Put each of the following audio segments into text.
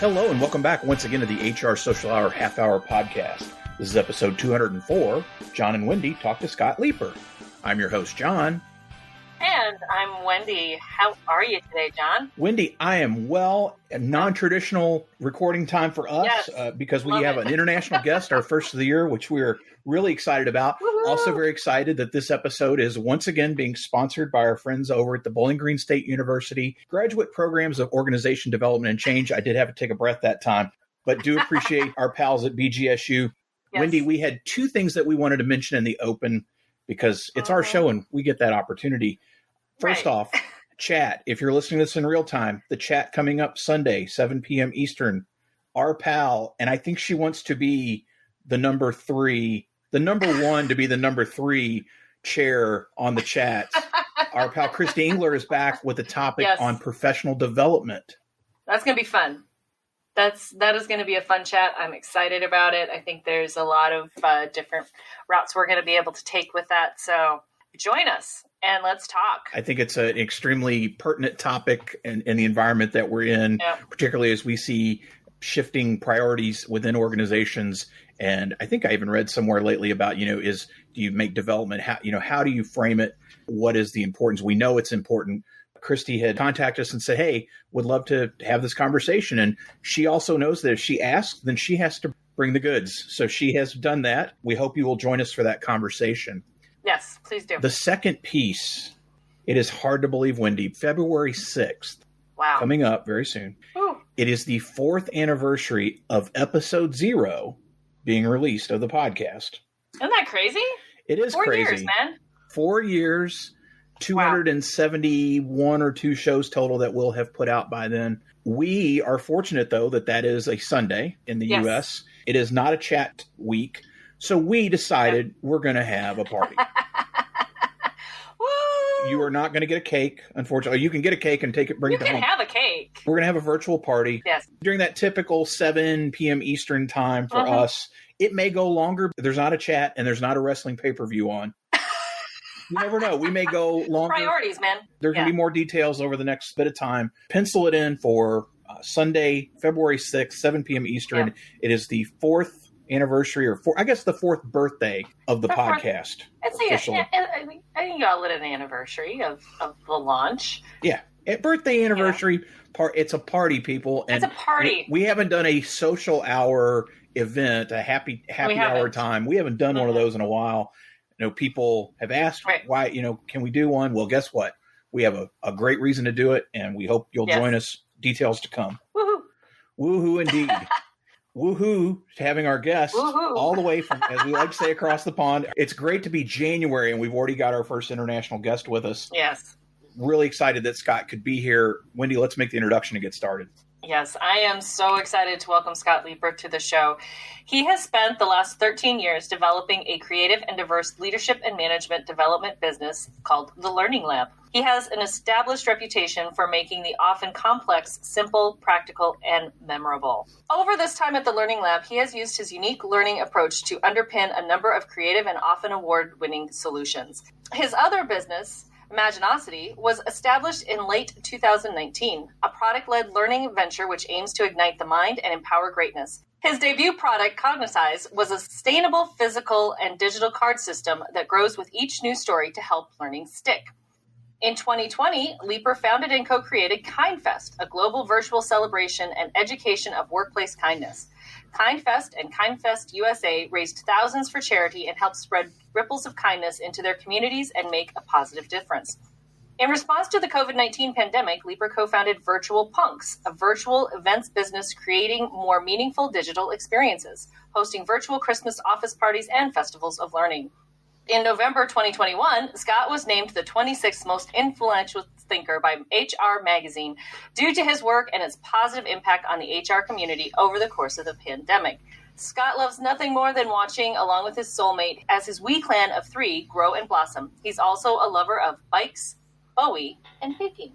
Hello and welcome back once again to the HR Social Hour Half Hour Podcast. This is episode 204. John and Wendy talk to Scott Leiper. I'm your host, John. And I'm Wendy. How are you today, John? Wendy, I am well. A non-traditional recording time for us because we have an international guest, our first of the year, which we're really excited about. Woo-hoo! Also very excited that this episode is once again being sponsored by our friends over at the Bowling Green State University Graduate Programs of Organization Development and Change. I did have to take a breath that time, but do appreciate our pals at BGSU. Yes. Wendy, we had two things that we wanted to mention in the open because it's our show and we get that opportunity. First off, chat. If you're listening to this in real time, the chat coming up Sunday, 7 p.m. Eastern, our pal, and I think she wants to be the number one to be the number 3 chair on the chat. Our pal Christy Engler is back with a topic on professional development. That's going to be fun. That is going to be a fun chat. I'm excited about it. I think there's a lot of different routes we're going to be able to take with that. So join us and let's talk. I think it's an extremely pertinent topic in the environment that we're in, particularly as we see shifting priorities within organizations. And I think I even read somewhere lately about, do you make development? How do you frame it? What is the importance? We know it's important. Christy had contacted us and said, hey, would love to have this conversation. And she also knows that if she asks, then she has to bring the goods. So she has done that. We hope you will join us for that conversation. Yes, please do. The second piece, it is hard to believe, Wendy, February 6th. Wow. Coming up very soon. Ooh. It is the 4th anniversary of episode 0 being released of the podcast. Isn't that crazy? It is 4 crazy. 4 years, man. 4 years. 271 or 2 shows total that we'll have put out by then. We are fortunate, though, that is a Sunday in the U.S. It is not a chat week. So we decided we're going to have a party. You are not going to get a cake, unfortunately. You can get a cake and bring it home. You can have a cake. We're going to have a virtual party. Yes. During that typical 7 p.m. Eastern time for us. It may go longer. There's not a chat and there's not a wrestling pay-per-view on. You never know. We may go longer. Priorities, man. There can be more details over the next bit of time. Pencil it in for Sunday, February 6th, 7 p.m. Eastern. Yeah. It is the 4th anniversary the 4th birthday of the podcast. I think you all lit an anniversary of the launch. Yeah. Birthday anniversary it's a party, people. And it's a party. We haven't done a social hour event, a happy hour time. We haven't done one of those in a while. People have asked why, can we do one? Well, guess what? We have a great reason to do it, and we hope you'll join us. Details to come. Woohoo. Woohoo indeed. Woohoo to having our guests all the way from, as we like to say, across the pond. It's great to be January, and we've already got our first international guest with us. Yes. Really excited that Scott could be here. Wendy, let's make the introduction and get started. Yes, I am so excited to welcome Scott Leiper to the show. He has spent the last 13 years developing a creative and diverse leadership and management development business called the Learning Lab. He has an established reputation for making the often complex, simple, practical, and memorable. Over this time at the Learning Lab, he has used his unique learning approach to underpin a number of creative and often award-winning solutions. His other business, Imaginocity, was established in late 2019, a product-led learning venture which aims to ignite the mind and empower greatness. His debut product, Cognitize, was a sustainable physical and digital card system that grows with each new story to help learning stick. In 2020, Leiper founded and co-created KindFest, a global virtual celebration and education of workplace kindness. KindFest and KindFest USA raised thousands for charity and helped spread ripples of kindness into their communities and make a positive difference. In response to the COVID-19 pandemic, Leiper co-founded Virtual Punks, a virtual events business creating more meaningful digital experiences, hosting virtual Christmas office parties and festivals of learning. In November 2021, Scott was named the 26th most influential thinker by HR Magazine due to his work and its positive impact on the HR community over the course of the pandemic. Scott loves nothing more than watching, along with his soulmate, as his wee clan of 3 grow and blossom. He's also a lover of bikes, Bowie, and baking.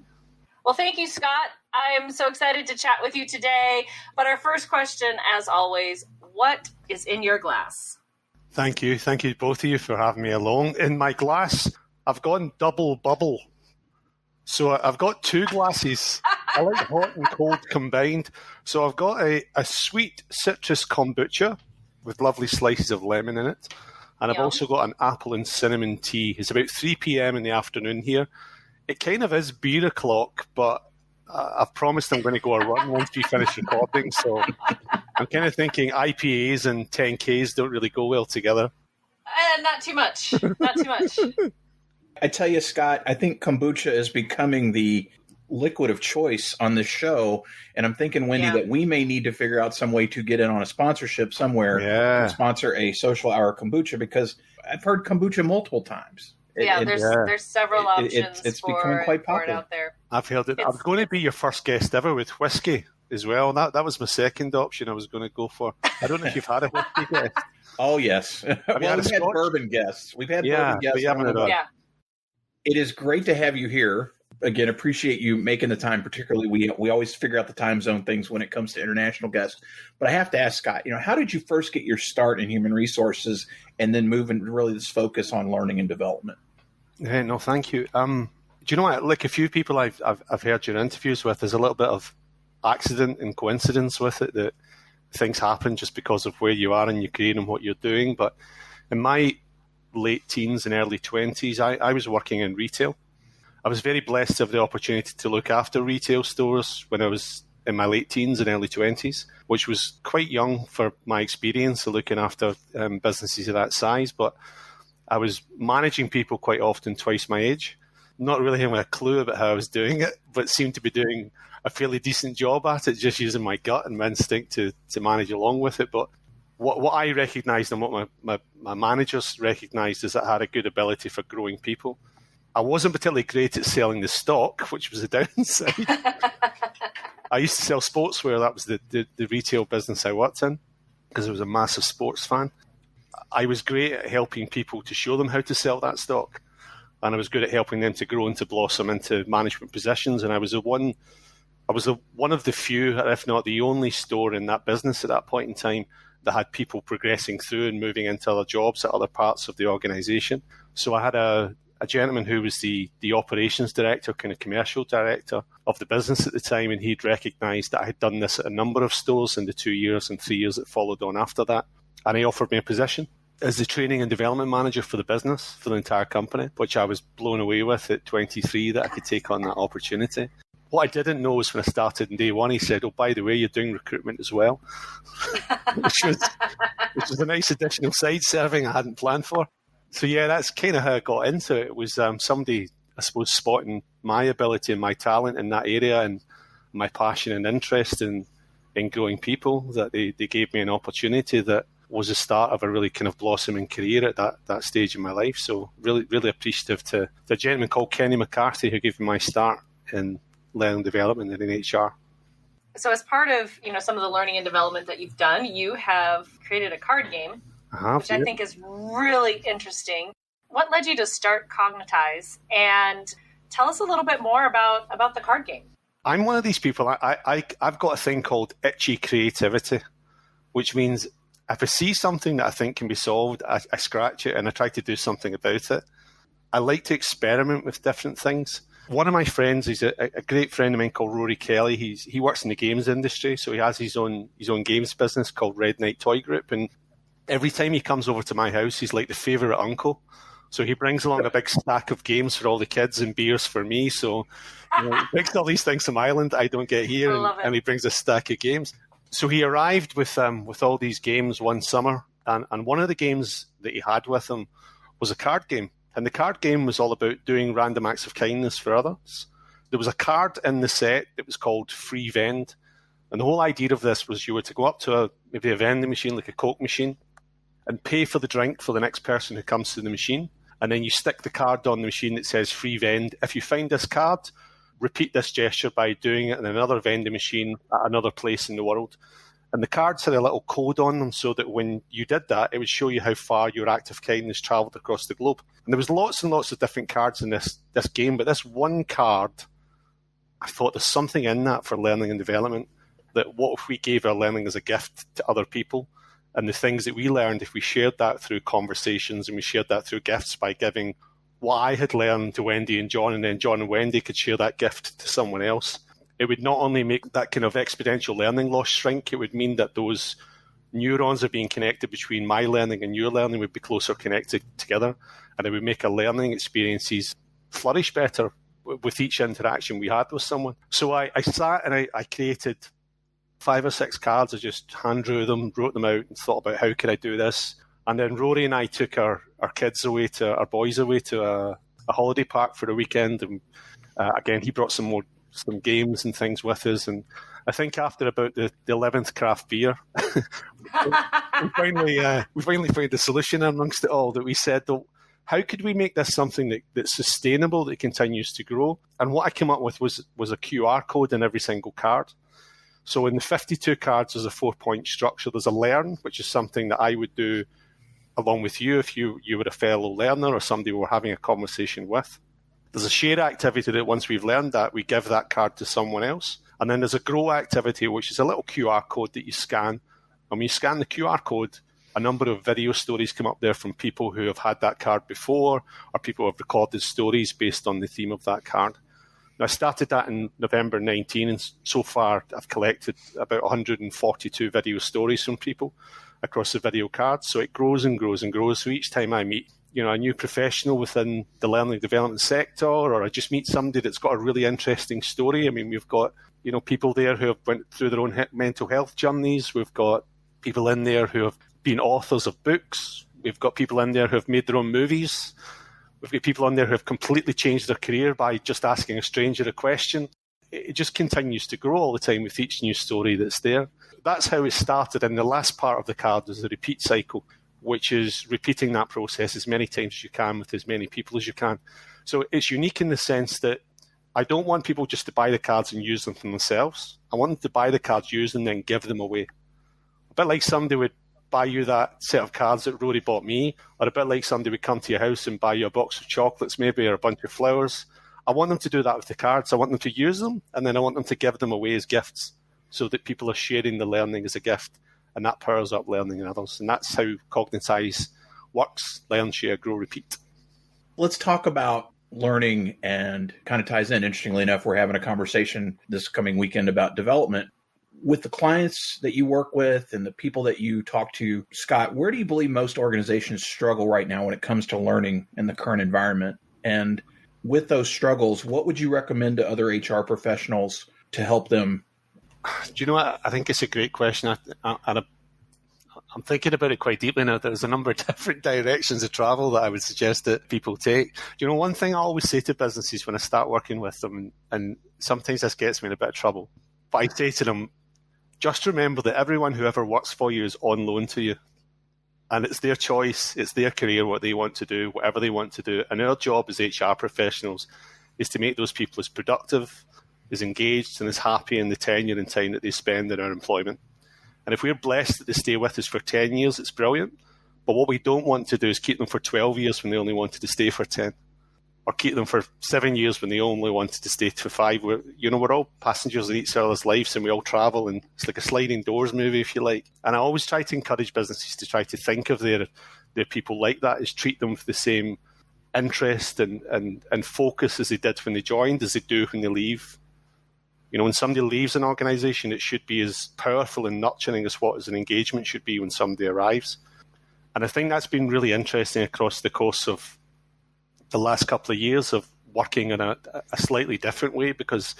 Well, thank you, Scott. I'm so excited to chat with you today. But our first question, as always, what is in your glass? Thank you. Thank you, both of you, for having me along. In my glass, I've gone double bubble. So I've got 2 glasses I like hot and cold combined. So I've got a sweet citrus kombucha with lovely slices of lemon in it. And I've also got an apple and cinnamon tea. It's about 3 p.m. in the afternoon here. It kind of is beer o'clock, but I've promised I'm going to go a run once we finish recording. So I'm kind of thinking IPAs and 10Ks don't really go well together. Not too much. Not too much. I tell you, Scott, I think kombucha is becoming the liquid of choice on this show. And I'm thinking, Wendy, that we may need to figure out some way to get in on a sponsorship somewhere to sponsor a social hour kombucha, because I've heard kombucha multiple times. There's several options. It's becoming quite popular out there. I've heard it. I was going to be your first guest ever with whiskey as well. That was my second option I was going to go for. I don't know if you've had a whiskey guest. Oh, yes. We've had bourbon guests. We've had bourbon guests. It is great to have you here. Again, appreciate you making the time. Particularly, we always figure out the time zone things when it comes to international guests. But I have to ask, Scott, how did you first get your start in human resources and then move into really this focus on learning and development? Hey, no, thank you. Do you know what? Like a few people I've heard your interviews with, there's a little bit of accident and coincidence with it, that things happen just because of where you are in your career and what you're doing. But in my late teens and early 20s, I was working in retail. I was very blessed to have the opportunity to look after retail stores when I was in my late teens and early 20s, which was quite young for my experience of looking after businesses of that size. But I was managing people quite often twice my age, not really having a clue about how I was doing it, but seemed to be doing a fairly decent job at it, just using my gut and my instinct to manage along with it. But what I recognised and what my managers recognised is that I had a good ability for growing people. I wasn't particularly great at selling the stock, which was a downside. I used to sell sportswear. That was the retail business I worked in, because I was a massive sports fan. I was great at helping people to show them how to sell that stock, and I was good at helping them to grow and to blossom into management positions. And I was one of the few, if not the only store in that business at that point in time that had people progressing through and moving into other jobs at other parts of the organisation. So I had a gentleman who was the operations director, kind of commercial director of the business at the time, and he'd recognised that I had done this at a number of stores in the 2 years and 3 years that followed on after that. And he offered me a position as the training and development manager for the business, for the entire company, which I was blown away with at 23 that I could take on that opportunity. What I didn't know was when I started in day one, he said, "Oh, by the way, you're doing recruitment as well," which was a nice additional side serving I hadn't planned for. So yeah, that's kind of how I got into it. It was somebody, I suppose, spotting my ability and my talent in that area and my passion and interest in growing people, that they gave me an opportunity that was the start of a really kind of blossoming career at that stage in my life. So really, really appreciative to the gentleman called Kenny McCarthy who gave me my start in learning development and in HR. So as part of some of the learning and development that you've done, you have created a card game, which I think is really interesting. What led you to start Cognitize? And tell us a little bit more about the card game. I'm one of these people, I've got a thing called itchy creativity, which means if I see something that I think can be solved, I scratch it and I try to do something about it. I like to experiment with different things. One of my friends, he's a great friend of mine called Rory Kelly. He works in the games industry, so he has his own games business called Red Knight Toy Group. And every time he comes over to my house, he's like the favourite uncle. So he brings along a big stack of games for all the kids and beers for me. So he brings all these things from Ireland I don't get here, and he brings a stack of games. So he arrived with all these games one summer, and one of the games that he had with him was a card game. And the card game was all about doing random acts of kindness for others. There was a card in the set that was called Free Vend. And the whole idea of this was you were to go up to maybe a vending machine, like a Coke machine, and pay for the drink for the next person who comes to the machine. And then you stick the card on the machine that says Free Vend. If you find this card, repeat this gesture by doing it in another vending machine at another place in the world. And the cards had a little code on them so that when you did that, it would show you how far your act of kindness travelled across the globe. And there was lots and lots of different cards in this game, but this one card, I thought there's something in that for learning and development, that what if we gave our learning as a gift to other people? And the things that we learned, if we shared that through conversations and we shared that through gifts by giving what I had learned to Wendy and John, and then John and Wendy could share that gift to someone else. it would not only make that kind of exponential learning loss shrink, it would mean that those neurons are being connected between my learning and your learning would be closer connected together, and it would make our learning experiences flourish better with each interaction we had with someone. So I sat and I created 5 or 6 cards. I just hand drew them, wrote them out, and thought about how could I do this. And then Rory and I took our boys away to a holiday park for a weekend. And again, he brought some games and things with us. And I think after about the 11th craft beer, we finally found a solution amongst it all, that we said, how could we make this something that's sustainable, that continues to grow? And what I came up with was a QR code in every single card. So in the 52 cards, there's a 4-point structure. There's a learn, which is something that I would do along with you if you were a fellow learner or somebody we were having a conversation with. There's a share activity that once we've learned that, we give that card to someone else. And then there's a grow activity, which is a little QR code that you scan. And when you scan the QR code, a number of video stories come up there from people who have had that card before, or people who have recorded stories based on the theme of that card. Now, I started that in November 19, and so far I've collected about 142 video stories from people across the video cards. So it grows and grows and grows. So each time I meet a new professional within the learning development sector, or I just meet somebody that's got a really interesting story. I mean, we've got people there who have went through their own mental health journeys. We've got people in there who have been authors of books. We've got people in there who have made their own movies. We've got people in there who have completely changed their career by just asking a stranger a question. It just continues to grow all the time with each new story that's there. That's how it started. And the last part of the card is the repeat cycle, which is repeating that process as many times as you can with as many people as you can. So it's unique in the sense that I don't want people just to buy the cards and use them for themselves. I want them to buy the cards, use them, then give them away. A bit like somebody would buy you that set of cards that Rory bought me, or a bit like somebody would come to your house and buy you a box of chocolates maybe, or a bunch of flowers. I want them to do that with the cards. I want them to use them, and then I want them to give them away as gifts so that people are sharing the learning as a gift, and that powers up learning in others. And that's how Cognitize works: learn, share, grow, repeat. Let's talk about learning, and kind of ties in. Interestingly enough, we're having a conversation this coming weekend about development. With the clients that you work with and the people that you talk to, Scott, where do you believe most organizations struggle right now when it comes to learning in the current environment? And with those struggles, what would you recommend to other HR professionals to help them? Do you know what? I think it's a great question. I'm thinking about it quite deeply now. There's a number of different directions of travel that I would suggest that people take. Do you know, one thing I always say to businesses when I start working with them, and sometimes this gets me in a bit of trouble, but I say to them, just remember that everyone who ever works for you is on loan to you. And it's their choice, it's their career, what they want to do, whatever they want to do. And our job as HR professionals is to make those people as productive, as engaged, and as happy in the tenure and time that they spend in our employment. And if we're blessed that they stay with us for 10 years, it's brilliant. But what we don't want to do is keep them for 12 years when they only wanted to stay for 10. Or keep them for 7 years when they only wanted to stay for 5. We're all passengers in each other's lives, and we all travel, and it's like a sliding doors movie, if you like. And I always try to encourage businesses to try to think of their people like that, is treat them with the same interest and focus as they did when they joined, as they do when they leave. When somebody leaves an organisation, it should be as powerful and nurturing as what an engagement should be when somebody arrives. And I think that's been really interesting across the course of the last couple of years of working in a slightly different way, because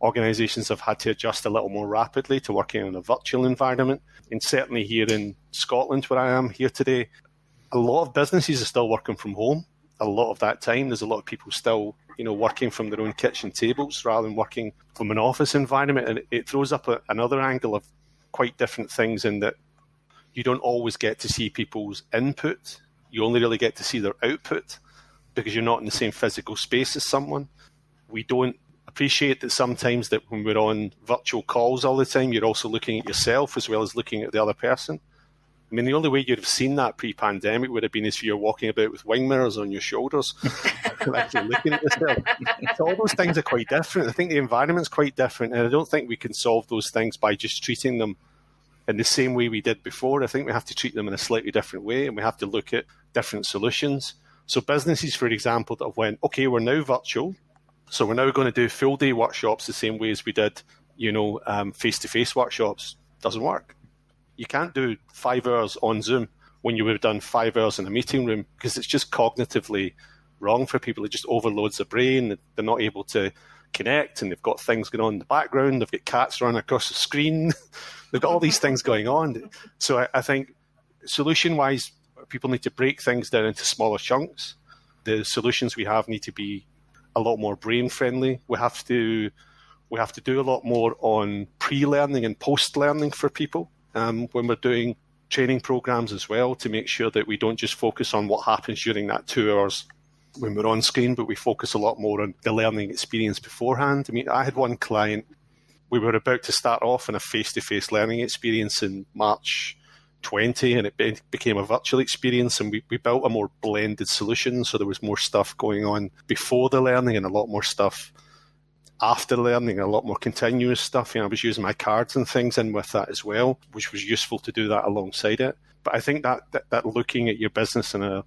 organisations have had to adjust a little more rapidly to working in a virtual environment. And certainly here in Scotland, where I am here today, a lot of businesses are still working from home. A lot of that time, there's a lot of people still, working from their own kitchen tables rather than working from an office environment. And it throws up another angle of quite different things, in that you don't always get to see people's input. You only really get to see their output, because you're not in the same physical space as someone. We don't appreciate that sometimes that when we're on virtual calls all the time, you're also looking at yourself as well as looking at the other person. I mean, the only way you'd have seen that pre-pandemic would have been if you're walking about with wing mirrors on your shoulders, actually looking at yourself. So all those things are quite different. I think the environment's quite different, and I don't think we can solve those things by just treating them in the same way we did before. I think we have to treat them in a slightly different way, and we have to look at different solutions. So businesses, for example, that have went, okay, we're now virtual, So we're now going to do full day workshops the same way as we did, face-to-face workshops. Doesn't work. You can't do 5 hours on Zoom when you would have done 5 hours in a meeting room, because it's just cognitively wrong for people. It just overloads the brain. They're not able to connect, and they've got things going on in the background. They've got cats running across the screen. They've got all these things going on. So I think solution-wise, people need to break things down into smaller chunks. The solutions we have need to be a lot more brain-friendly. We have to do a lot more on pre-learning and post-learning for people when we're doing training programs as well, to make sure that we don't just focus on what happens during that 2 hours when we're on screen, but we focus a lot more on the learning experience beforehand. I mean, I had one client, we were about to start off in a face-to-face learning experience in March 20, and it became a virtual experience, and we built a more blended solution. So there was more stuff going on before the learning and a lot more stuff after learning, a lot more continuous stuff. I was using my cards and things in with that as well, which was useful to do that alongside it. But I think that looking at your business in a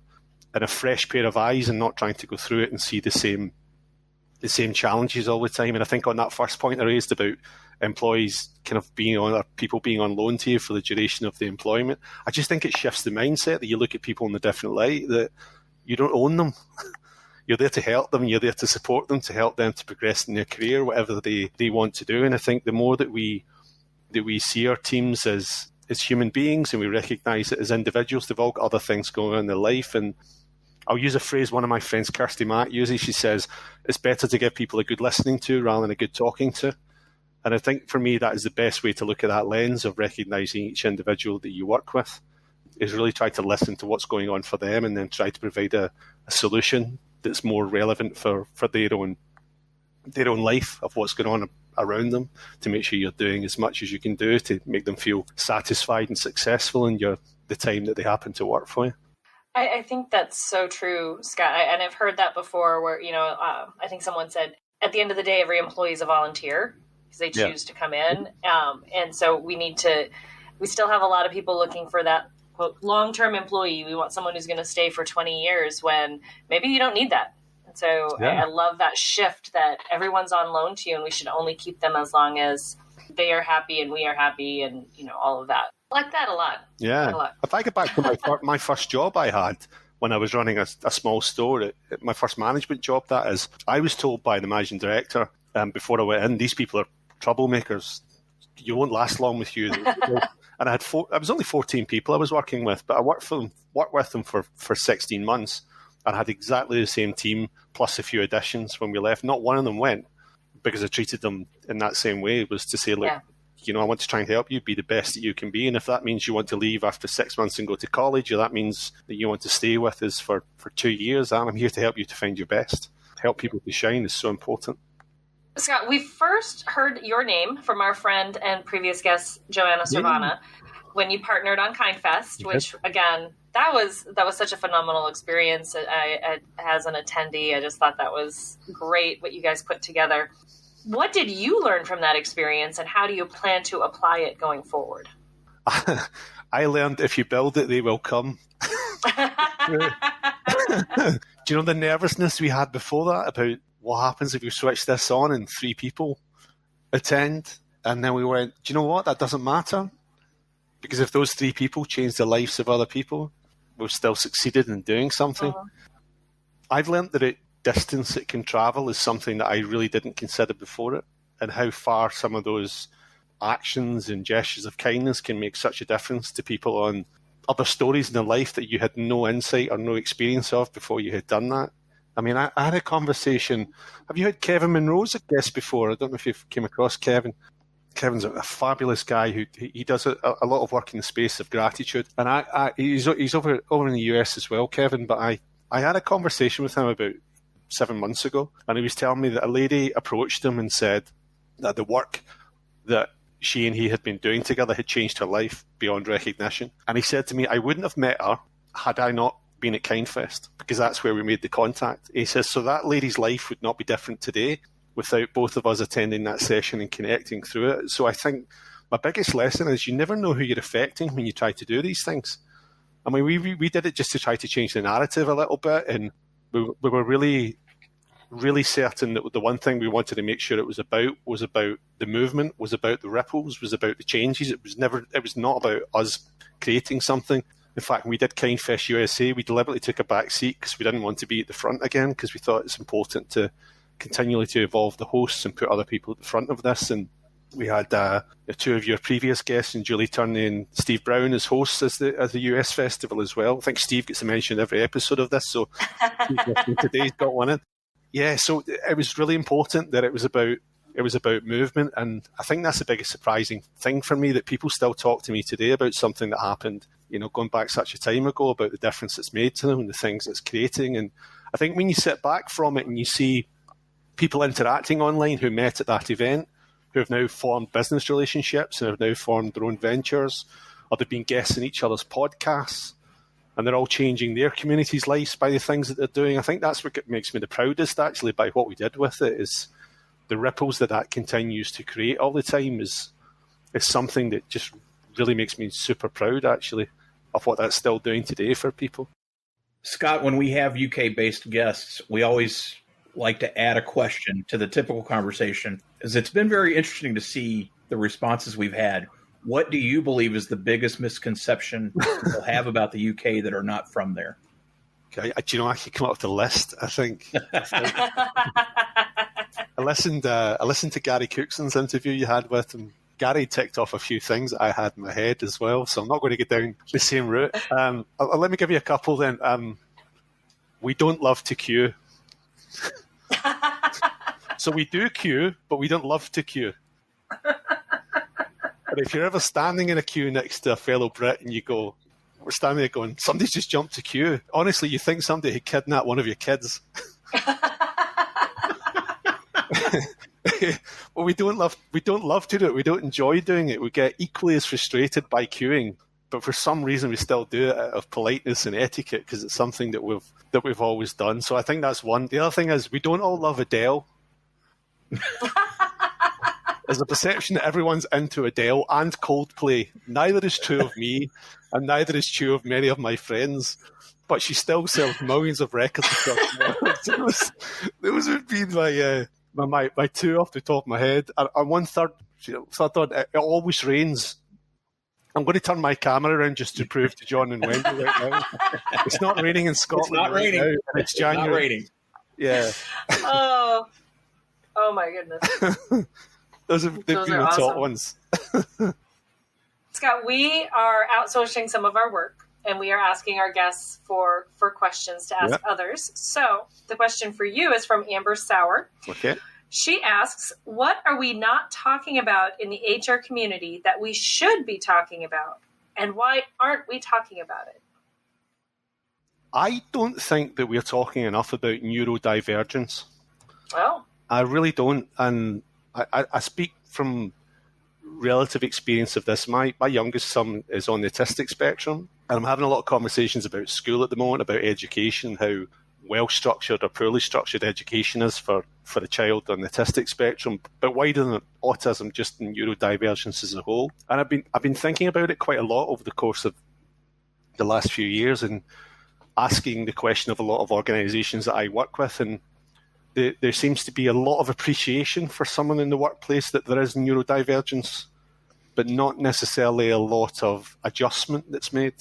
fresh pair of eyes and not trying to go through it and see the same challenges all the time. And I think on that first point I raised about employees kind of people being on loan to you for the duration of the employment, I just think it shifts the mindset that you look at people in a different light, that you don't own them. You're there to help them, you're there to support them, to help them to progress in their career, whatever they want to do. And I think the more that we see our teams as human beings, and we recognise that as individuals, they've all got other things going on in their life. And I'll use a phrase one of my friends, Kirsty Mack, uses. She says, it's better to give people a good listening to rather than a good talking to. And I think for me, that is the best way to look at that lens of recognising each individual that you work with, is really try to listen to what's going on for them and then try to provide a solution that's more relevant for their own life of what's going on around them, to make sure you're doing as much as you can do to make them feel satisfied and successful in the time that they happen to work for you. I think that's so true, Scott. And I've heard that before where, I think someone said, at the end of the day, every employee is a volunteer because they choose to come in. And so we still have a lot of people looking for that quote, long-term employee. We want someone who's going to stay for 20 years when maybe you don't need that. And so I love that shift that everyone's on loan to you, and we should only keep them as long as they are happy and we are happy, and, all of that. I like that a lot. Yeah. If I get back to my first job I had when I was running a small store, my first management job, that is, I was told by the managing director before I went in, these people are troublemakers. You won't last long with you. And I was only 14 people I was working with, but I worked with them for 16 months and had exactly the same team plus a few additions when we left. Not one of them went because I treated them in that same way. It was to say, look, I want to try and help you be the best that you can be. And if that means you want to leave after 6 months and go to college, or that means that you want to stay with us for 2 years, I'm here to help you to find your best. Help people to shine is so important. Scott, we first heard your name from our friend and previous guest, Joanna Servana, when you partnered on KindFest, which, again, that was such a phenomenal experience. As an attendee, I just thought that was great what you guys put together. What did you learn from that experience, and how do you plan to apply it going forward? I learned if you build it, they will come. Do you know the nervousness we had before that about what happens if you switch this on and 3 people attend? And then we went, do you know what? That doesn't matter. Because if those 3 people change the lives of other people, we've still succeeded in doing something. I've learned that distance it can travel is something that I really didn't consider before it, and how far some of those actions and gestures of kindness can make such a difference to people on other stories in their life that you had no insight or no experience of before you had done that. I mean, I had a conversation. Have you had Kevin Monroe as a guest before? I don't know if you've came across Kevin. Kevin's a fabulous guy who he does a lot of work in the space of gratitude, and he's over in the US as well, Kevin. But I had a conversation with him about 7 months ago, and he was telling me that a lady approached him and said that the work that she and he had been doing together had changed her life beyond recognition. And he said to me, I wouldn't have met her had I not been at KindFest, because that's where we made the contact. He says, so that lady's life would not be different today without both of us attending that session and connecting through it. So I think my biggest lesson is you never know who you're affecting when you try to do these things. I mean, we did it just to try to change the narrative a little bit, and we were really really certain that the one thing we wanted to make sure it was about the movement, was about the ripples, was about the changes. It was not about us creating something. In fact, when we did Kindfest USA, we deliberately took a back seat because we didn't want to be at the front again, because we thought it's important to continually to evolve the hosts and put other people at the front of this. And we had two of your previous guests, and Julie Turney and Steve Brown, as hosts as the US festival as well. I think Steve gets a mention in every episode of this, so today's got one in. Yeah, so it was really important that it was about movement, and I think that's the biggest surprising thing for me, that people still talk to me today about something that happened, going back such a time ago, about the difference it's made to them and the things it's creating. And I think when you sit back from it and you see people interacting online who met at that event, who have now formed business relationships and have now formed their own ventures, or they've been guests in each other's podcasts, and they're all changing their communities' lives by the things that they're doing. I think that's what makes me the proudest, actually, by what we did with it, is the ripples that continues to create all the time is something that just really makes me super proud, actually, of what that's still doing today for people. Scott, when we have UK-based guests, we always like to add a question to the typical conversation, as it's been very interesting to see the responses we've had. What do you believe is the biggest misconception people have about the UK that are not from there? Okay, I could come up with a list, I think. I listened to Gary Cookson's interview you had with him. Gary ticked off a few things that I had in my head as well, so I'm not going to get down the same route. Let me give you a couple then. We don't love to queue. So we do queue, but we don't love to queue. And if you're ever standing in a queue next to a fellow Brit and we're standing there going, somebody's just jumped to queue. Honestly, you think somebody had kidnapped one of your kids. Well, we don't love to do it. We don't enjoy doing it. We get equally as frustrated by queuing, but for some reason we still do it out of politeness and etiquette, because it's something that we've always done. So I think that's one. The other thing is, we don't all love Adele. There's a perception that everyone's into Adele and Coldplay. Neither is true of me, and neither is true of many of my friends. But she still sells millions of records across the world. Those would be my two off the top of my head. And one third, so I thought, it always rains. I'm going to turn my camera around just to prove to John and Wendy right now. It's not raining in Scotland. It's not raining. Right now. It's January. Not raining. Yeah. Oh my goodness. Those are the awesome. Top ones. Scott, we are outsourcing some of our work, and we are asking our guests for questions to ask others. So the question for you is from Amber Sauer. Okay. She asks, what are we not talking about in the HR community that we should be talking about? And why aren't we talking about it? I don't think that we're talking enough about neurodivergence. Well, I really don't. And I speak from relative experience of this. My youngest son is on the autistic spectrum, and I'm having a lot of conversations about school at the moment, about education, how well-structured or poorly structured education is for a child on the autistic spectrum, but wider than autism, just in neurodivergence as a whole. And I've been thinking about it quite a lot over the course of the last few years, and asking the question of a lot of organisations that I work with, and there seems to be a lot of appreciation for someone in the workplace that there is neurodivergence, but not necessarily a lot of adjustment that's made,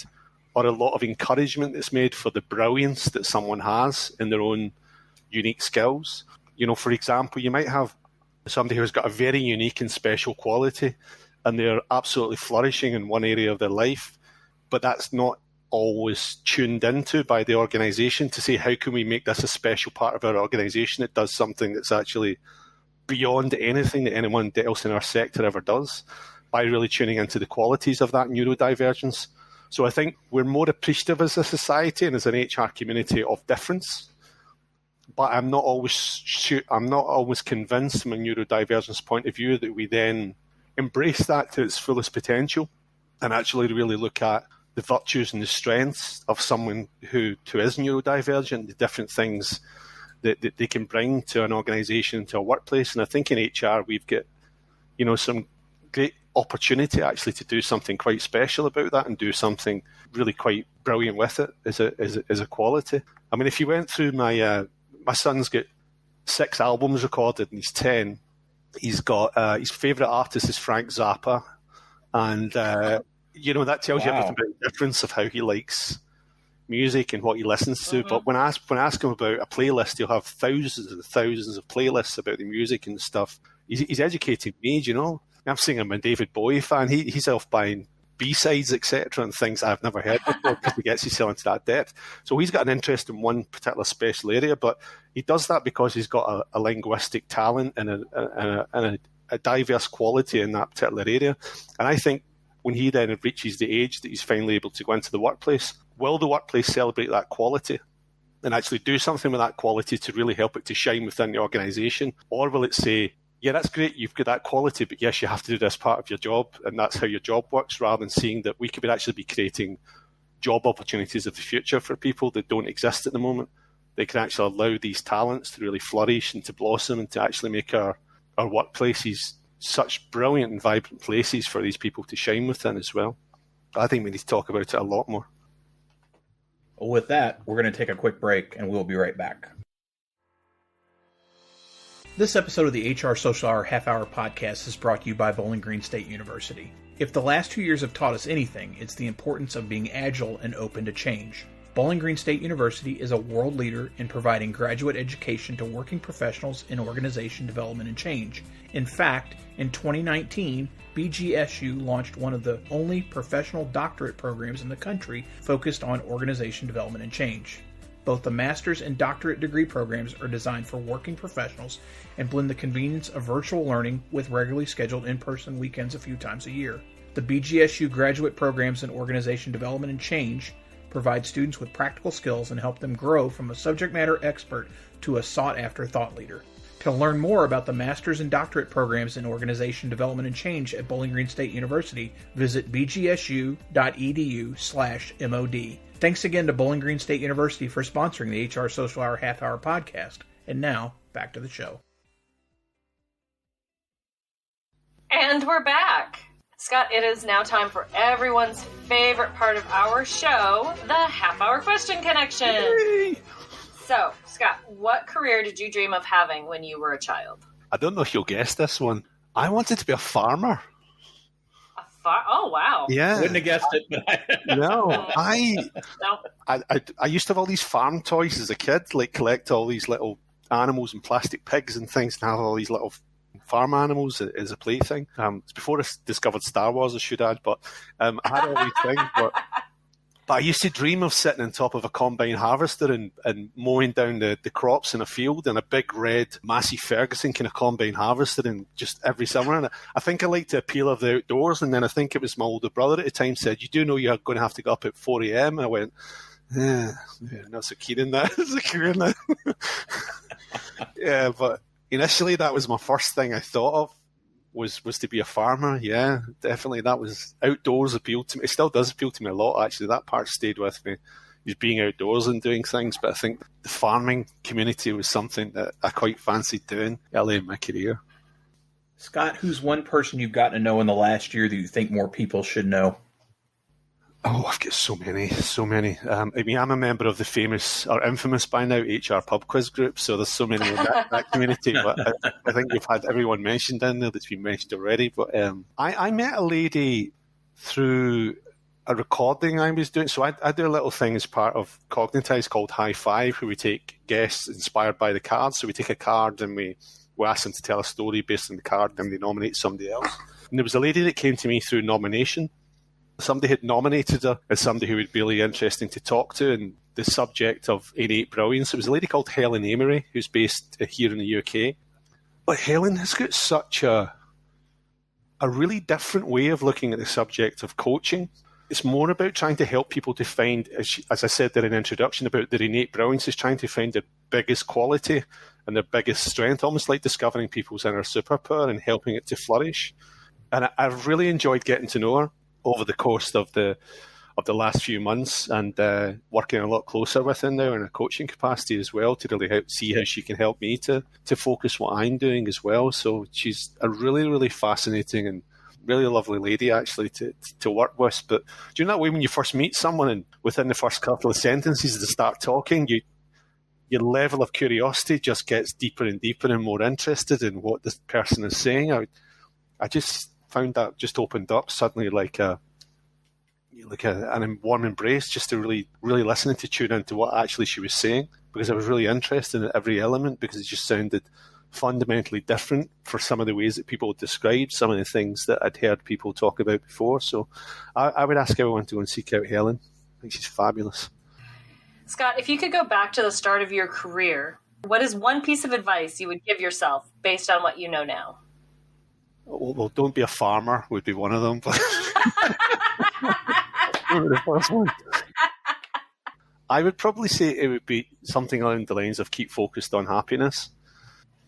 or a lot of encouragement that's made for the brilliance that someone has in their own unique skills. For example, you might have somebody who's got a very unique and special quality, and they're absolutely flourishing in one area of their life, but that's not always tuned into by the organisation to say, how can we make this a special part of our organisation that does something that's actually beyond anything that anyone else in our sector ever does, by really tuning into the qualities of that neurodivergence. So I think we're more appreciative as a society and as an HR community of difference, but I'm not always convinced from a neurodivergence point of view that we then embrace that to its fullest potential and actually really look at the virtues and the strengths of someone who is neurodivergent, the different things that they can bring to an organisation, to a workplace. And I think in HR we've got, some great opportunity actually to do something quite special about that and do something really quite brilliant with it as a quality. I mean, if you went through my son's got 6 albums recorded, and he's 10. He's got his favourite artist is Frank Zappa, and that tells you everything about the difference of how he likes music and what he listens to. But when I ask him about a playlist, he'll have thousands and thousands of playlists about the music and stuff. He's educating me, I'm saying I'm a David Bowie fan. He's off buying B-sides, etc., and things I've never heard before because he gets himself into that depth. So he's got an interest in one particular special area, but he does that because he's got a linguistic talent and a diverse quality in that particular area. And I think when he then reaches the age that he's finally able to go into the workplace, will the workplace celebrate that quality and actually do something with that quality to really help it to shine within the organisation? Or will it say, yeah, that's great, you've got that quality, but yes, you have to do this part of your job, and that's how your job works, rather than seeing that we could actually be creating job opportunities of the future for people that don't exist at the moment. They can actually allow these talents to really flourish and to blossom and to actually make our workplaces such brilliant and vibrant places for these people to shine within as well. I think we need to talk about it a lot more. Well, with that, we're going to take a quick break, and we'll be right back. This episode of the HR Social Hour Half Hour Podcast is brought to you by Bowling Green State University. If the last 2 years have taught us anything, it's the importance of being agile and open to change. Bowling Green State University is a world leader in providing graduate education to working professionals in organization development and change. In fact, in 2019, BGSU launched one of the only professional doctorate programs in the country focused on organization development and change. Both the master's and doctorate degree programs are designed for working professionals and blend the convenience of virtual learning with regularly scheduled in-person weekends a few times a year. The BGSU graduate programs in organization development and change provide students with practical skills and help them grow from a subject matter expert to a sought-after thought leader. To learn more about the master's and doctorate programs in organization development and change at Bowling Green State University, visit bgsu.edu/MOD. Thanks again to Bowling Green State University for sponsoring the HR Social Hour Half Hour Podcast. And now, back to the show. And we're back. Scott, it is now time for everyone's favorite part of our show, the Half Hour Question Connection. Yay! So, Scott, what career did you dream of having when you were a child? I don't know if you'll guess this one. I wanted to be a farmer. Oh, wow. Yeah. Wouldn't have guessed it, but I used to have all these farm toys as a kid, like collect all these little animals and plastic pigs and things, and have all these little farm animals as a plaything. It's before I discovered Star Wars, I should add, but I had all these things. But I used to dream of sitting on top of a combine harvester and mowing down the crops in a field in a big red Massey Ferguson kind of combine harvester, and just every summer. And I think I liked the appeal of the outdoors. And then I think it was my older brother at the time said, "You do know you're going to have to get up at 4 a.m." I went, not so keen in that. Yeah, but initially that was my first thing I thought of. Was to be a farmer. Yeah, definitely. That was outdoors appealed to me. It still does appeal to me a lot, actually. That part stayed with me, just being outdoors and doing things. But I think the farming community was something that I quite fancied doing early in my career. Scott, who's one person you've gotten to know in the last year that you think more people should know? Oh, I've got so many. I mean, I'm a member of the famous, or infamous by now, HR pub quiz group, so there's so many in that community, but I think we've had everyone mentioned in there that's been mentioned already. But I met a lady through a recording I was doing. So I do a little thing as part of Cognitize called High Five, where we take guests inspired by the card. So we take a card and we ask them to tell a story based on the card, and then they nominate somebody else. And there was a lady that came to me through nomination. Somebody had nominated her as somebody who would be really interesting to talk to, and the subject of innate brilliance. It was a lady called Helen Amery, who's based here in the UK. But Helen has got such a really different way of looking at the subject of coaching. It's more about trying to help people to find, as I said there in the introduction, about their innate brilliance, is trying to find their biggest quality and their biggest strength, almost like discovering people's inner superpower and helping it to flourish. And I've really enjoyed getting to know her over the course of the last few months, and working a lot closer with her now in a coaching capacity as well, to really see how she can help me to focus what I'm doing as well. So she's a really, really fascinating and really lovely lady, actually, to work with. But do you know that way when you first meet someone and within the first couple of sentences they start talking, your level of curiosity just gets deeper and deeper and more interested in what this person is saying. I just found that just opened up suddenly like an warm embrace, just to really listen and to tune into what actually she was saying, because I was really interested in every element, because it just sounded fundamentally different for some of the ways that people described some of the things that I'd heard people talk about before. So I would ask everyone to go and seek out Helen. I think she's fabulous. Scott, if you could go back to the start of your career, what is one piece of advice you would give yourself based on what you know now? Well, don't be a farmer would be one of them. But the first one. I would probably say it would be something along the lines of keep focused on happiness.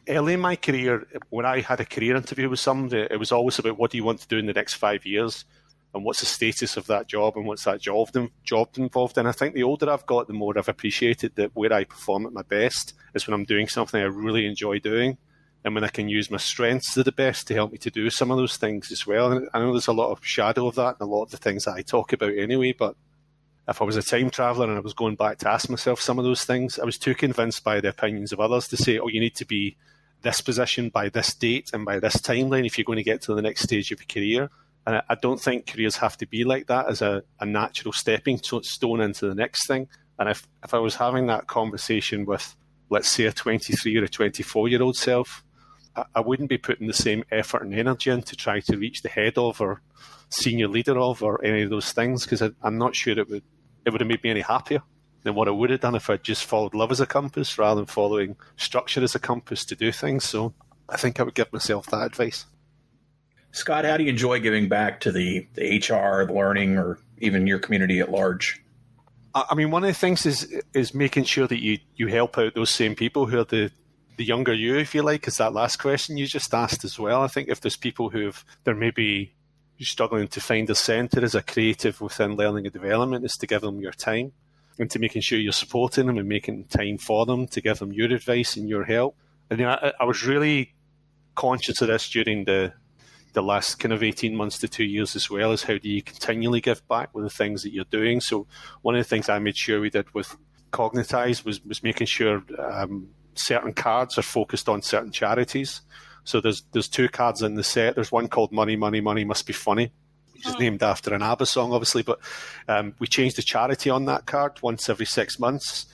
Early in my career, when I had a career interview with somebody, it was always about what do you want to do in the next 5 years and what's the status of that job and what's that job involved in. I think the older I've got, the more I've appreciated that where I perform at my best is when I'm doing something I really enjoy doing, and when I can use my strengths to the best to help me to do some of those things as well. And I know there's a lot of shadow of that in a lot of the things that I talk about anyway, but if I was a time traveller and I was going back to ask myself some of those things, I was too convinced by the opinions of others to say, oh, you need to be this position by this date and by this timeline if you're going to get to the next stage of your career. And I don't think careers have to be like that as a natural stepping stone into the next thing. And if I was having that conversation with, let's say, a 23 or a 24-year-old self, I wouldn't be putting the same effort and energy in to try to reach the head of or senior leader of or any of those things, because I'm not sure it would have made me any happier than what I would have done if I'd just followed love as a compass rather than following structure as a compass to do things. So I think I would give myself that advice. Scott, how do you enjoy giving back to the HR, the learning, or even your community at large? I mean, one of the things is making sure that you help out those same people who are the younger you, if you like, is that last question you just asked as well. I think if there's people they're maybe struggling to find a centre as a creative within learning and development, is to give them your time and to making sure you're supporting them and making time for them to give them your advice and your help. And I was really conscious of this during the last kind of 18 months to 2 years as well, as how do you continually give back with the things that you're doing. So one of the things I made sure we did with Cognitize was making sure certain cards are focused on certain charities. So there's two cards in the set. There's one called Money, Money, Money Must Be Funny, which is named after an ABBA song, obviously. But we change the charity on that card once every 6 months.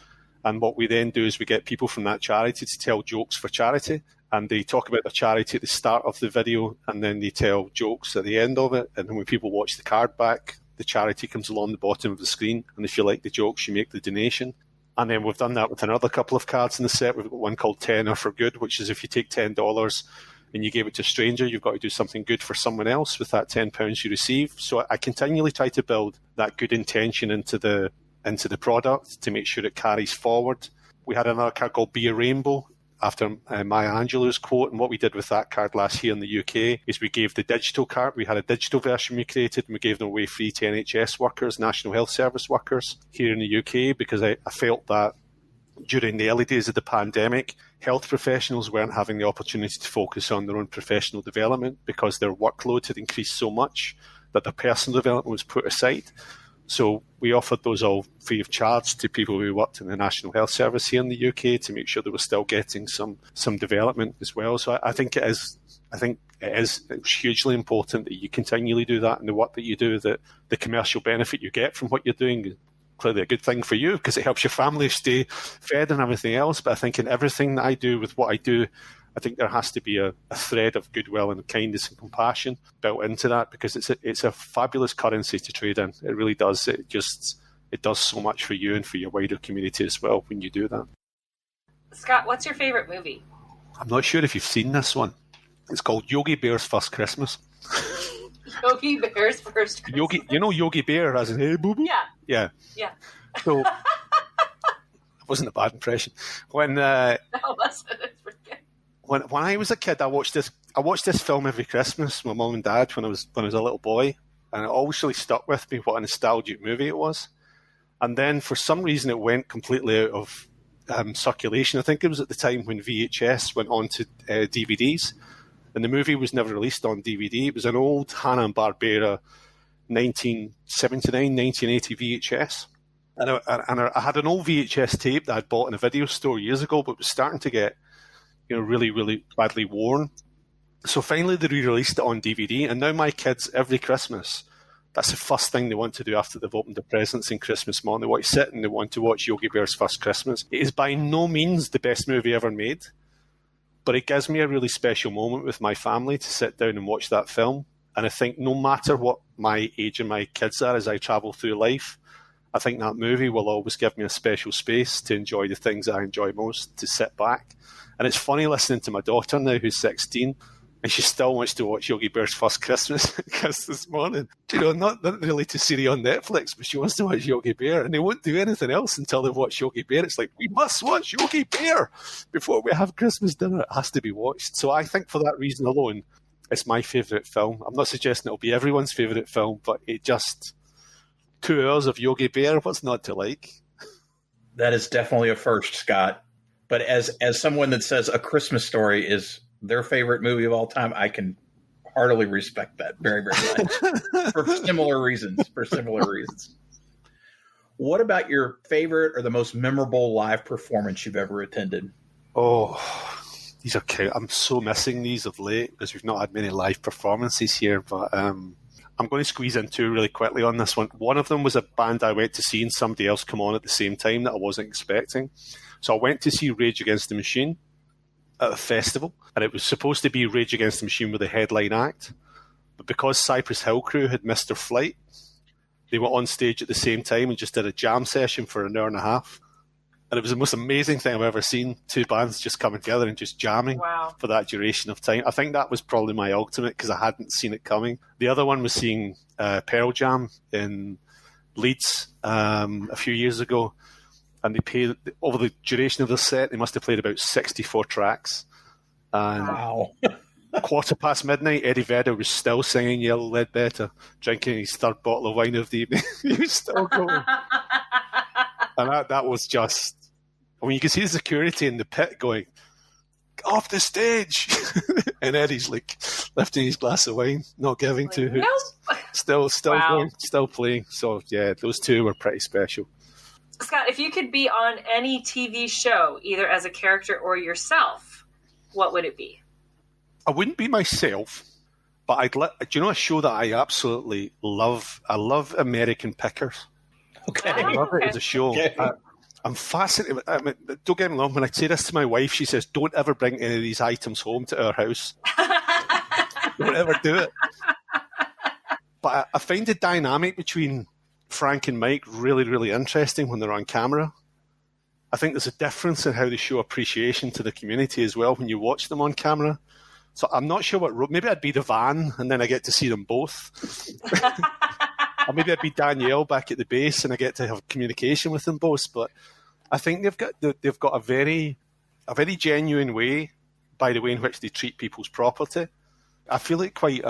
And what we then do is we get people from that charity to tell jokes for charity. And they talk about the charity at the start of the video, and then they tell jokes at the end of it. And then when people watch the card back, the charity comes along the bottom of the screen. And if you like the jokes, you make the donation. And then we've done that with another couple of cards in the set. We've got one called Tenner for Good, which is if you take $10 and you gave it to a stranger, you've got to do something good for someone else with that £10 you receive. So I continually try to build that good intention into the product to make sure it carries forward. We had another card called Be a Rainbow, after Maya Angelou's quote. And what we did with that card last year in the UK is we gave the digital card. We had a digital version we created, and we gave them away free to NHS workers, National Health Service workers here in the UK, because I felt that during the early days of the pandemic, health professionals weren't having the opportunity to focus on their own professional development because their workload had increased so much that their personal development was put aside. So we offered those all free of charge to people who worked in the National Health Service here in the UK to make sure they were still getting some development as well. So I think it is hugely important that you continually do that in the work that you do, that the commercial benefit you get from what you're doing is clearly a good thing for you because it helps your family stay fed and everything else. But I think in everything that I do with what I do, I think there has to be a thread of goodwill and kindness and compassion built into that, because it's a fabulous currency to trade in. It really does. It does so much for you and for your wider community as well when you do that. Scott, what's your favorite movie? I'm not sure if you've seen this one. It's called Yogi Bear's First Christmas. Yogi Bear's First Christmas. Yogi Bear as in hey boo boo? Yeah. So it wasn't a bad impression. When no, wasn't it? When I was a kid, I watched this film every Christmas with my mum and dad when I was a little boy, and it always really stuck with me what a nostalgic movie it was. And then for some reason it went completely out of circulation. I think it was at the time when VHS went on to DVDs, and the movie was never released on DVD. It was an old Hanna-Barbera 1979, 1980 VHS. I had an old VHS tape that I'd bought in a video store years ago, but was starting to get, really, really badly worn. So finally they re-released it on DVD, and now my kids, every Christmas, that's the first thing they want to do after they've opened their presents in Christmas morning. They want to sit and they want to watch Yogi Bear's First Christmas. It is by no means the best movie ever made, but it gives me a really special moment with my family to sit down and watch that film. And I think no matter what my age and my kids are as I travel through life, I think that movie will always give me a special space to enjoy the things that I enjoy most, to sit back. And it's funny listening to my daughter now, who's 16, and she still wants to watch Yogi Bear's First Christmas because this morning, not really to see it on Netflix, but she wants to watch Yogi Bear, and they won't do anything else until they've watched Yogi Bear. It's like, we must watch Yogi Bear before we have Christmas dinner. It has to be watched. So I think for that reason alone, it's my favourite film. I'm not suggesting it'll be everyone's favourite film, but it just, 2 hours of Yogi Bear, what's not to like? That is definitely a first, Scott. But as someone that says A Christmas Story is their favorite movie of all time, I can heartily respect that very, very much for similar reasons. What about your favorite or the most memorable live performance you've ever attended? Oh, these are I'm so missing these of late because we've not had many live performances here. But I'm going to squeeze in 2 really quickly on this one. One of them was a band I went to see and somebody else come on at the same time that I wasn't expecting. So I went to see Rage Against the Machine at a festival, and it was supposed to be Rage Against the Machine with a headline act. But because Cypress Hill Crew had missed their flight, they were on stage at the same time and just did a jam session for an hour and a half. And it was the most amazing thing I've ever seen. 2 bands just coming together and just jamming for that duration of time. I think that was probably my ultimate because I hadn't seen it coming. The other one was seeing Pearl Jam in Leeds a few years ago. And they played, over the duration of the set, they must have played about 64 tracks. And wow. midnight, Eddie Vedder was still singing Yellow Ledbetter, drinking his 3rd bottle of wine of the evening. He was still going. And that was just... I mean, you can see the security in the pit going, off the stage! And Eddie's like lifting his glass of wine, not giving 2 hoots. Nope. Still going, still playing. So, yeah, those 2 were pretty special. Scott, if you could be on any TV show, either as a character or yourself, what would it be? I wouldn't be myself, but do you know a show that I absolutely love? I love American Pickers. Okay. I love it as a show. Okay. I'm fascinated. I mean, don't get me wrong, when I say this to my wife, she says, don't ever bring any of these items home to our house. Don't ever do it. But I find the dynamic between Frank and Mike really, really interesting when they're on camera. I think there's a difference in how they show appreciation to the community as well when you watch them on camera. So I'm not sure what maybe I'd be the van and then I get to see them both. Or maybe I'd be Danielle back at the base and I get to have communication with them both. But I think they've got a very genuine way, by the way in which they treat people's property. I feel it quite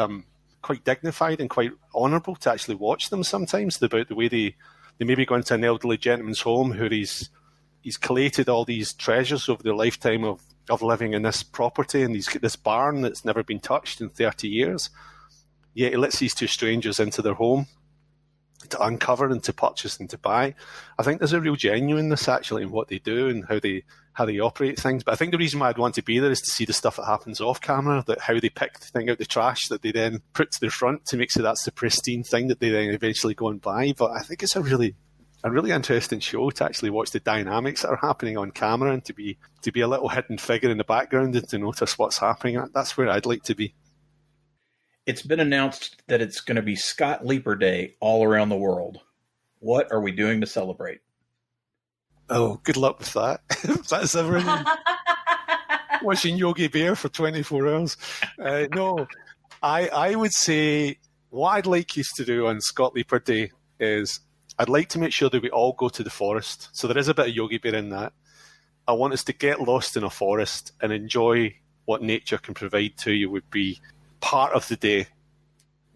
dignified and quite honourable to actually watch them sometimes, about the way they maybe go into an elderly gentleman's home who he's collated all these treasures over the lifetime of living in this property, and he's got this barn that's never been touched in 30 years. Yet he lets these 2 strangers into their home to uncover and to purchase and to buy. I think there's a real genuineness actually in what they do and how they operate things. But I think the reason why I'd want to be there is to see the stuff that happens off camera, that how they pick the thing out the trash that they then put to their front to make sure that's the pristine thing that they then eventually go and buy. But I think it's a really interesting show to actually watch the dynamics that are happening on camera and to be a little hidden figure in the background and to notice what's happening. That's where I'd like to be. It's been announced that it's going to be Scott Leiper Day all around the world. What are we doing to celebrate? Oh, good luck with that. That's everything. Watching Yogi Bear for 24 hours. No, I would say what I'd like you to do on Scott Leiper Day is I'd like to make sure that we all go to the forest. So there is a bit of Yogi Bear in that. I want us to get lost in a forest and enjoy what nature can provide to you would be part of the day.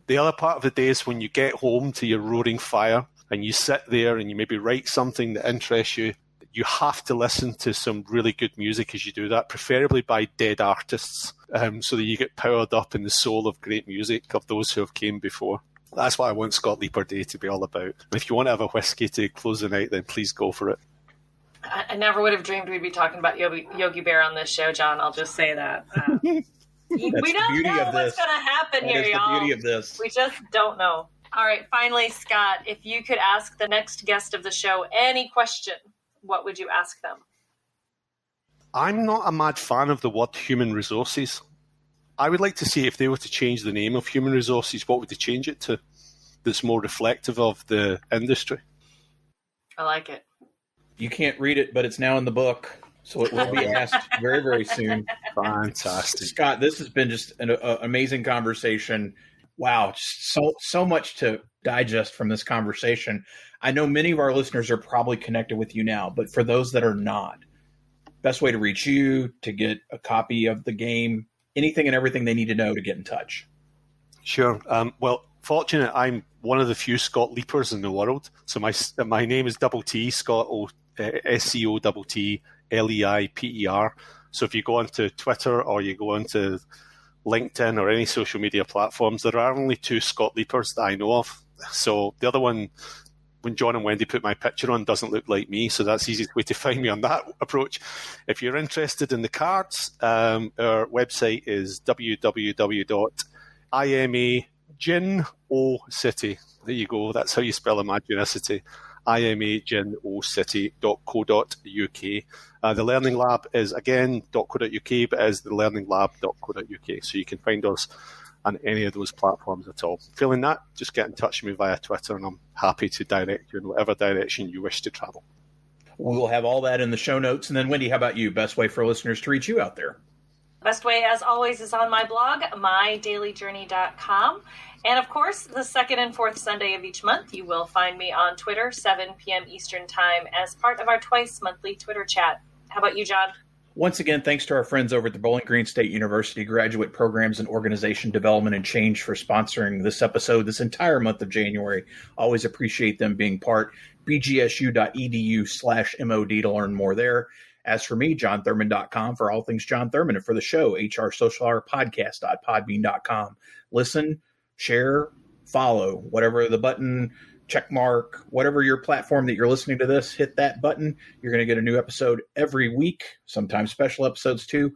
The other part of the day is when you get home to your roaring fire and you sit there and you maybe write something that interests you. You have to listen to some really good music as you do that, preferably by dead artists, so that you get powered up in the soul of great music of those who have came before. That's what I want Scott Leiper Day to be all about. If you want to have a whiskey to close the night, then please go for it. I never would have dreamed we'd be talking about Yogi Bear on this show, John. I'll just say that. We don't know what's going to happen here, y'all. The beauty of this. We just don't know. All right, finally, Scott, if you could ask the next guest of the show any question, what would you ask them? I'm not a mad fan of the word human resources. I would like to see if they were to change the name of human resources, what would they change it to that's more reflective of the industry? I like it. You can't read it, but it's now in the book, so it will be asked very, very soon. Fantastic. Scott, this has been just an amazing conversation. Wow, just so much to digest from this conversation. I know many of our listeners are probably connected with you now, but for those that are not, best way to reach you, to get a copy of the game, anything and everything they need to know to get in touch. Sure. Well, fortunate, I'm one of the few Scott Leipers in the world. So my name is Double T, Scott, SCOTT-LEIPER. So if you go onto Twitter or you go onto LinkedIn or any social media platforms, there are only 2 Scott Leipers that I know of. So the other one, when John and Wendy put my picture on, doesn't look like me, so that's the easiest way to find me on that approach. If you're interested in the cards, our website is www.imaginocity. There you go, that's how you spell Imaginocity. imaginocity.co.uk. The Learning Lab is, again, .co.uk, but is the learninglab.co.uk, so you can find us on any of those platforms at all. Feeling that, just get in touch with me via Twitter, and I'm happy to direct you in whatever direction you wish to travel. We'll have all that in the show notes. And then, Wendy, how about you? Best way for listeners to reach you out there? Best way, as always, is on my blog, mydailyjourney.com. And, of course, the second and fourth Sunday of each month, you will find me on Twitter, 7 p.m. Eastern Time, as part of our twice-monthly Twitter chat. How about you, John? Once again, thanks to our friends over at the Bowling Green State University Graduate Programs in Organization Development and Change for sponsoring this episode this entire month of January. Always appreciate them being part. bgsu.edu/MOD to learn more there. As for me, johnthurman.com for all things John Thurman, and for the show, hrsocialhourpodcast.podbean.com. Listen, share, follow, whatever the button, check mark, whatever your platform that you're listening to this, hit that button. You're going to get a new episode every week, sometimes special episodes too.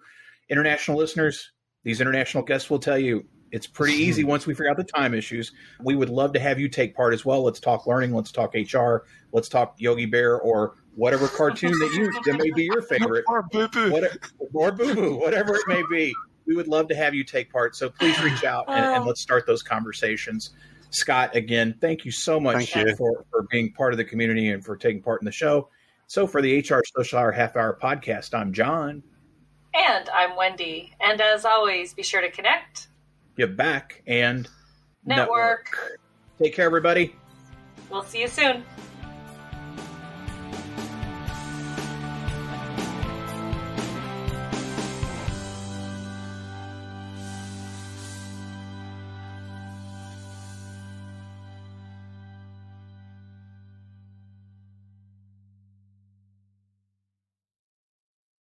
International listeners, these international guests will tell you it's pretty easy once we figure out the time issues. We would love to have you take part as well. Let's talk learning. Let's talk HR. Let's talk Yogi Bear or whatever cartoon that may be your favorite. Or Boo Boo. Or Boo Boo, whatever it may be. We would love to have you take part. So please reach out and let's start those conversations. Scott, again, thank you so much for being part of the community and for taking part in the show. So for the HR Social Hour Half Hour Podcast, I'm John. And I'm Wendy. And as always, be sure to connect, give back, and network. Take care, everybody. We'll see you soon.